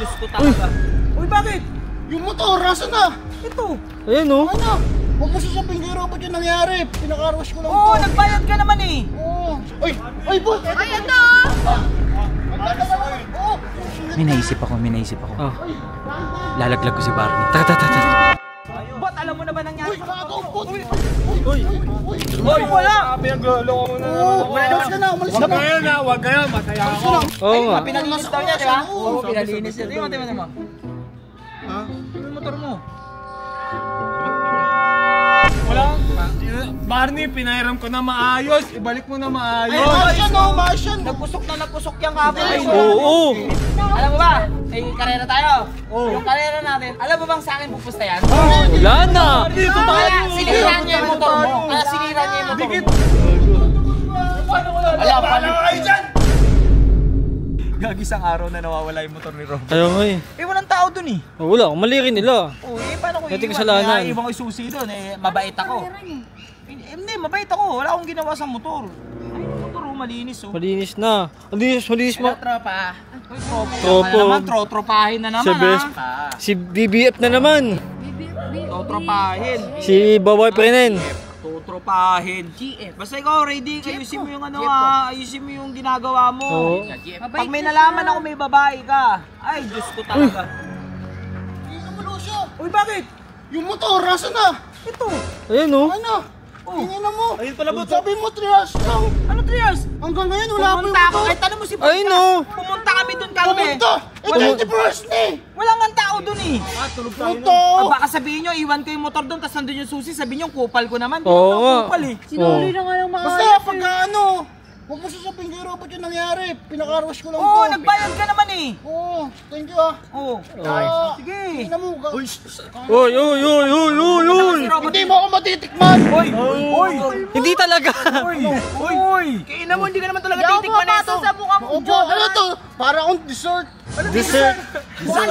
Diyos ko talaga. Uy, bakit? Yung motor, nasa na? Ito. Ayan o. Ano? Huwag mo sasabihin kay Robert yung nangyari. Pinaka-rush ko lang Oo, nagbayad ka naman eh. Oo. Ay, boss! Ay, ano? May naisip ako. Oh. Lalaglag ko si Barney. Tara. Bot, alam mo na ba nangyari? Uy, gago! Uy. Uy, wala! Pinagloloko mo na. Umalis ka na, umalis ka na. Huwag kayo, masaya ako. Oo nga. Pinalinis daw niya, di ba? Oo, pinalinis niya. Tingnan mo. Ha? Ano yung motor mo? Wala. Barney, pinahiram ko na maayos. Ibalik mo na maayos. Maayos yan. Nagpusok yan kahapon. Oo. Alam mo ba? May karera tayo. Yung karera natin, alam mo bang sa akin pupusta yan? Wala na. Kaya sinira niya yung motor mo. Wala, paano kayo dyan? Gagi isang araw na nawawala yung motor ni Rob. Ayaw nga eh. Walang tao dun eh. Wala, mali rin nila. Paano ko Nating iiwan? kasalanan. Kaya ibang isusi dun mabait ako. Hindi, mabait ako. Wala akong ginawa sa motor. Ay, yung motor malinis Malinis na. Malinis mo. Tropa. Tropo. Tropahin na naman Si best. Si BBF na naman. Tropahin. Si boyfriend. Tropahin. Basta ikaw, ready. Ayusin mo yung ayusin mo yung ginagawa mo. Oo. Pag may nalaman ako may babae ka, ay, Diyos ko talaga. Uy, bakit? Yung motor, nasa na? Ito. Ayan o. Ano? Tingin na mo. Ayun pala, Sabi mo, 3 hours lang. Ano 3 years? Hanggang ngayon, wala pa yung Pumunta ako. motor. Kahit tanong mo si Ay, no. Pumunta kami dun kami. Pumunta! Eh, 21st na eh! Wala nga tao dun eh. Tulog tayo Puto! Baka sabihin nyo, iwan ko yung motor dun, tapos nandun yung susi, sabihin nyo, kupal ko naman. Oo nga. Kupal eh. Sinuli na nga ng mga Basta pagka ano, huwag mo sasabihin kay Robert yung nangyari. Pinaka-rush ko lang Oo, to. nagbayad ka naman eh. Oo, thank you ah. Oo. Sige. Tingnan mo. Uy. Hindi mo ako matitikman! Uy. Hindi talaga. Uy. Kaya mo, hindi ka naman talaga titikman na ito. sa mukha mo. Opo, ano to? Para akong dessert. Dessert. Buha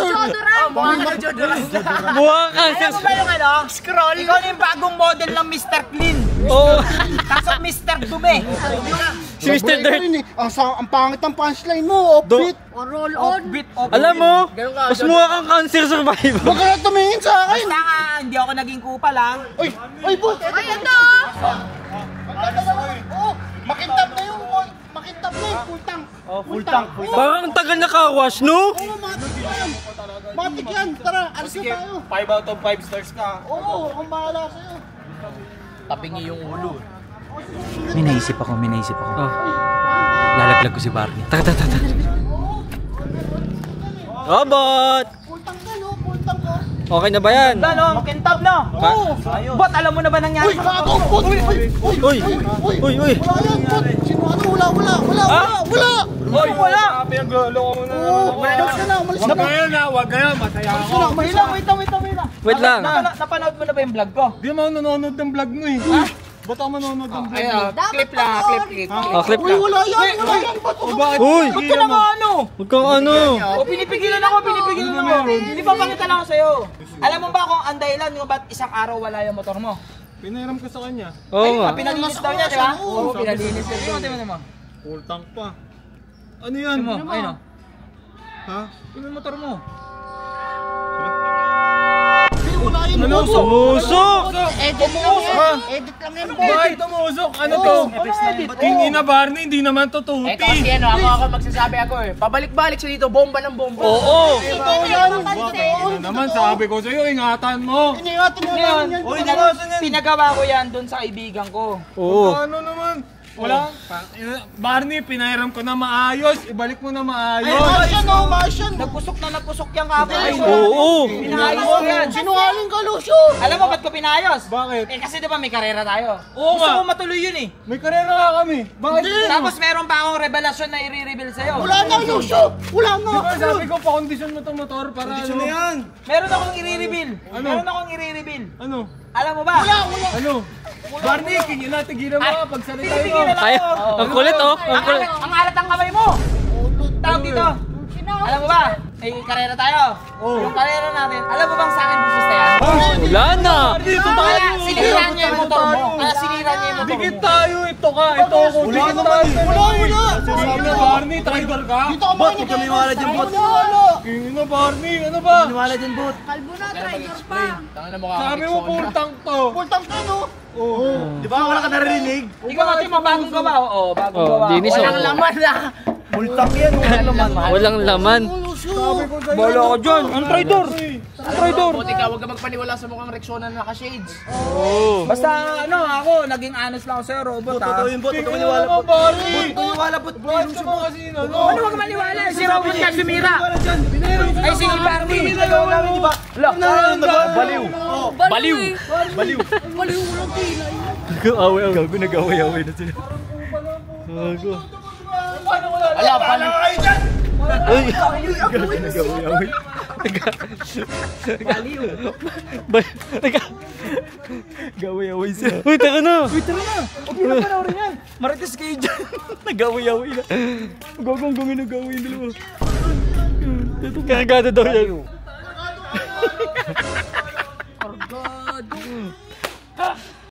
ka. Alam mo ba yung Scroll. Ikaw na yung bagong model ng Mr. Clean. Oo. Tapos Mr. Dumi. Si Mr. Dirt. Ang pangit ng punchline mo, offbeat. Roll on. Alam mo, mas mukha kang cancer survivor. Huwag ka na tumingin sa akin. Basta nga, hindi ako naging kupal ha. Uy, boss. Ay, ano? Oo, makintab na yung full tank. Full tank. Parang ang tagal na car-wash, no? Oo, matik yan. Matik yan. Tara, alis na tayo. 5 out of 5 stars ka. Oo, akong bahala sa'yo. Tabingi yung ulo. May naisip ako. Oh. Lalaglag ko si Barney. Tara. Robot! Full tank na, no? Full tank ko. Okay na ba yan? Ano, kintab na. Oo. Bot, alam mo na ba nangyari? Uy, gago! Bot! Uy. Wala yan, bot! Sino ano? Wala! Wala. Pinagloloko mo na. Oo, umalis ka na, umalis ka na. Huwag kayo, masaya ako. Umalis ka na. Wait lang. Napanood mo na ba yung vlog ko? Di mo nanonood ng vlog mo eh. Ba't ako manonood ng vlog mo? Clip lang, clip. Oh, clip Uy, lang. wala yan, bot! O bakit? Uy! Ba't ka naman ano? Huwag kang ano. O pinipigilan ako. Hindi pa pakita lang ako sa'yo. Alam mo ba kung ang dahilan kung ba't isang araw wala yung motor mo? Pinahiram ko sa kanya. Oo nga. Pinalinis daw niya, di ba? Oo, pinalinis niya. Tingnan mo. Full tank pa. Ano yan? Ayun o. Ha? Yung motor mo. Wala yan, Ano? bot! Sumusok! Edit lang yan. Edit lang yan, bot! Bakit tumusok? Ano to? King ina Barney, hindi naman to tuti. Ito kasi ako magsasabi ako eh. Pabalik-balik siya dito, bomba ng bomba. Oo! Ikaw yan! Ano naman, sabi ko sa'yo, ingatan mo. Inihatin mo namin yan. Pinagawa ko yan doon sa kaibigan ko. Oo. Ano naman? Wala. Barney, pinahiram ko na maayos. Ibalik mo na maayos. Maayos yan. Nagpusok yan kahapon. Oo! Pinayos ko yan. Sinungaling ka, Lucio! Alam mo ba't ko pinayos? Bakit? Kasi di ba may karera tayo? Oo Gusto nga. ko matuloy yun eh. May karera nga kami. Bakit? Tapos meron pa akong revelasyon na i-reveal sa'yo. Wala na, Lucio! Wala na! Diba sabi ko, pa-condition mo itong motor para ano? Na yan. Meron akong i-reveal. Ano? Alam mo ba? Ano? Barney, kingin na, tigilan mo nga, pagsalita mo. Pinipigilan Ay, ako. ang kulit oh! Ang kulit! Ang alat ang kamay mo! Tawag dito. Alam mo ba? May karera tayo. Yung karera natin, alam mo bang sa akin pupusta yan? Wala na! Kaya sinira niya yung motor mo. Dikit tayo, ito ka, ito ako. Dikit tayo. Wala! Sabi na, Barney, traitor ka? Dito ka makinig! Bot, huwag ka maniwala dyan, bot! Kingin na, mo, Barney? Ano ba? Maniwala dyan, bot. Kalbo na, traitor pa. Tangin na mukha Sabi mo, pultang to. Pultang ka, no? Di ba wala ka narinig? Ikaw ate, mabagong gawa. Oo, bagong gawa. Dinis, Walang laman na. Multang yan, walang laman. Walang laman. Sabi ko sa'yo. Bolo ako dyan. Ang traitor. Ang traitor. Buti ka, huwag ka magpaniwala sa mukhang Rexona na naka-shades. Basta ano, ako, naging honest lang ako sa'yo, robot ha. Tingnan mo, Barney. Maniwala po. Bakit ka ba kasi ano? Ano wag maniwala? Si robot ka sumira. Ay, sige, Barney. Baliw. Baliw. Baliw walang kilay. Gago, nag-away-away na sila. Gago. Ala, baliw. Nag-away-away. Nag-away-away sila. Uy, taka na! Uy, tara na. Huwag mo na panoorin yan. Marites kayo dyan. Nag-away-away na. Gagong nag-away yung dalawa. Kagada daw yan.